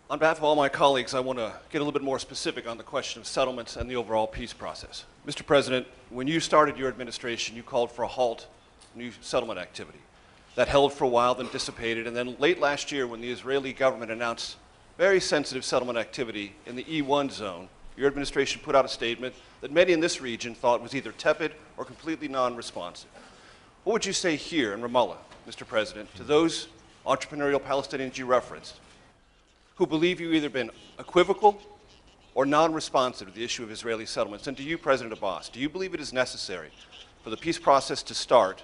On behalf of all my colleagues, I want to get a little bit more specific on the question of settlements and the overall peace process. Mr. President, when you started your administration, you called for a halt to new settlement activity. That held for a while, then dissipated, and then late last year when the Israeli government announced very sensitive settlement activity in the E1 zone, your administration put out a statement that many in this region thought was either tepid or completely non-responsive. What would you say here in Ramallah, Mr. President, to those entrepreneurial Palestinians you referenced, who believe you've either been equivocal or non-responsive to the issue of Israeli settlements? And to you, President Abbas, do you believe it is necessary for the peace process to start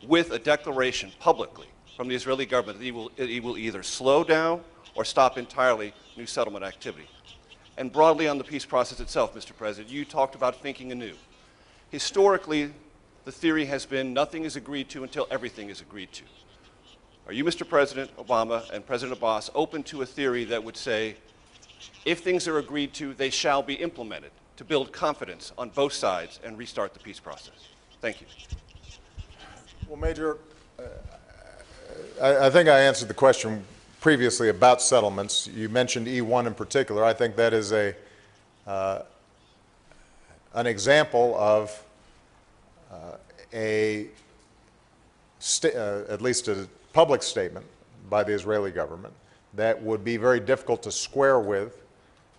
with a declaration publicly from the Israeli government that it will either slow down or stop entirely new settlement activity? And broadly on the peace process itself, Mr. President, you talked about thinking anew. Historically, the theory has been nothing is agreed to until everything is agreed to. Are you, Mr. President Obama and President Abbas, open to a theory that would say, if things are agreed to, they shall be implemented to build confidence on both sides and restart the peace process? Thank you. Well, Major, I think I answered the question previously about settlements. You mentioned E1 in particular. I think that is an example of at least a public statement by the Israeli government that would be very difficult to square with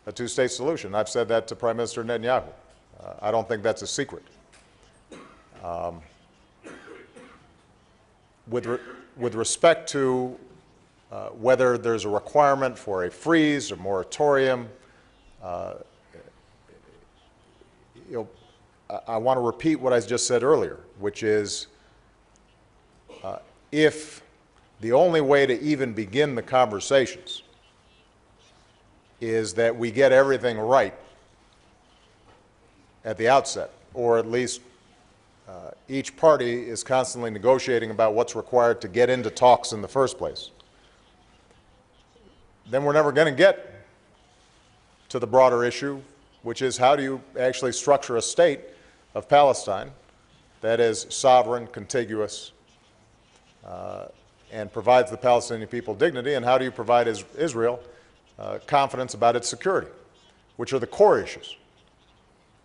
a two-state solution. I've said that to Prime Minister Netanyahu. I don't think that's a secret. With respect to whether there's a requirement for a freeze or moratorium, I want to repeat what I just said earlier, which is if the only way to even begin the conversations is that we get everything right at the outset, or at least each party is constantly negotiating about what's required to get into talks in the first place, then we're never going to get to the broader issue, which is how do you actually structure a state of Palestine that is sovereign, contiguous, and provides the Palestinian people dignity, and how do you provide Israel confidence about its security, which are the core issues.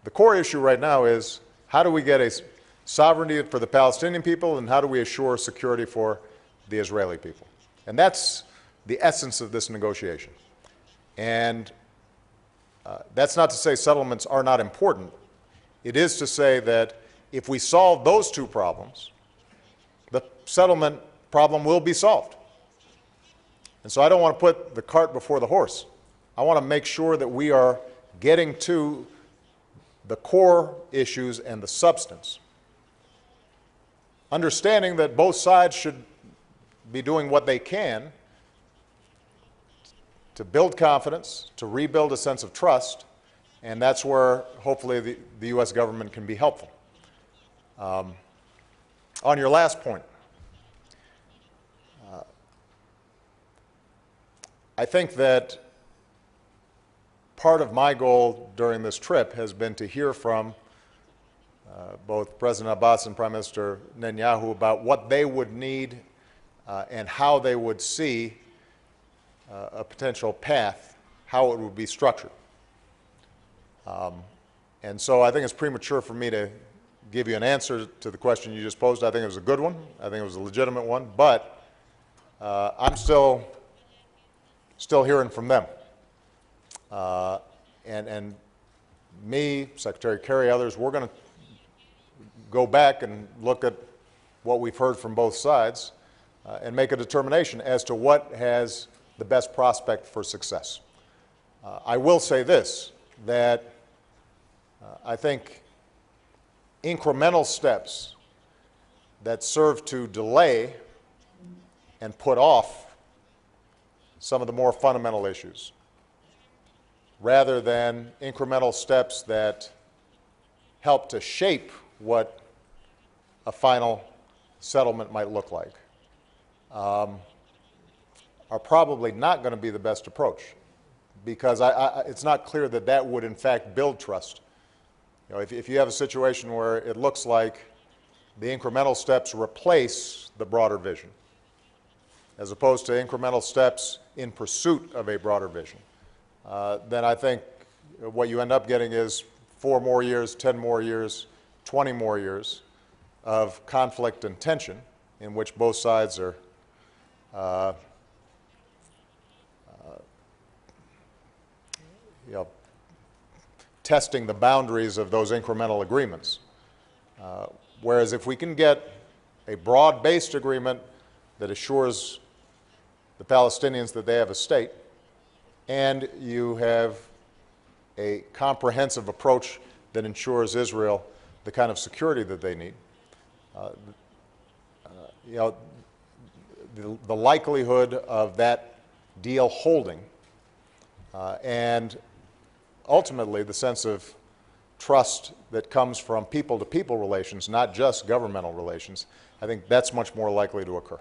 The core issue right now is how do we get a sovereignty for the Palestinian people, and how do we assure security for the Israeli people? And that's the essence of this negotiation. And that's not to say settlements are not important. It is to say that if we solve those two problems, the settlement problem will be solved. And so I don't want to put the cart before the horse. I want to make sure that we are getting to the core issues and the substance, understanding that both sides should be doing what they can to build confidence, to rebuild a sense of trust, and that's where hopefully the U.S. government can be helpful. On your last point, I think that part of my goal during this trip has been to hear from both President Abbas and Prime Minister Netanyahu about what they would need and how they would see a potential path, how it would be structured. And so I think it's premature for me to give you an answer to the question you just posed. I think it was a good one. I think it was a legitimate one. But I'm still hearing from them. And me, Secretary Kerry, others, we're going to go back and look at what we've heard from both sides and make a determination as to what has the best prospect for success. I will say this, that I think incremental steps that serve to delay and put off some of the more fundamental issues, rather than incremental steps that help to shape what a final settlement might look like, are probably not going to be the best approach, because it's not clear that that would in fact build trust. You know, if you have a situation where it looks like the incremental steps replace the broader vision, as opposed to incremental steps in pursuit of a broader vision, then I think what you end up getting is 4 more years, 10 more years, 20 more years of conflict and tension in which both sides are testing the boundaries of those incremental agreements. Whereas if we can get a broad-based agreement that assures the Palestinians that they have a state, and you have a comprehensive approach that ensures Israel the kind of security that they need, the likelihood of that deal holding and ultimately the sense of trust that comes from people-to-people relations, not just governmental relations, I think that's much more likely to occur.